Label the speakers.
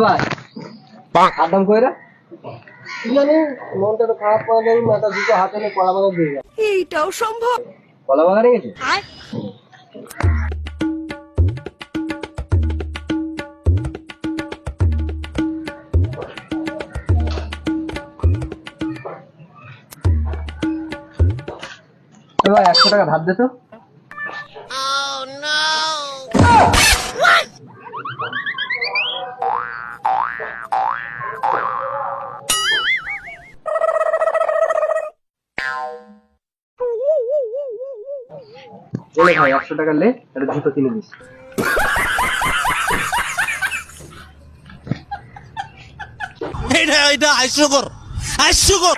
Speaker 1: ভাই আদাম কইরা কি জানি মনটা তো খারাপ করে দেয় মাথা দুটো হাতে নিয়ে কলা বাগান দিয়ে যায়।
Speaker 2: এইটাও সম্ভব।
Speaker 1: কলা বাগানে গেছে ভাই 100 টাকা ধার দে তো। বলে ভাই 100 টাকা লে একটা জুতো কিনে দিস।
Speaker 3: এটা হাস্যকর হাস্যকর।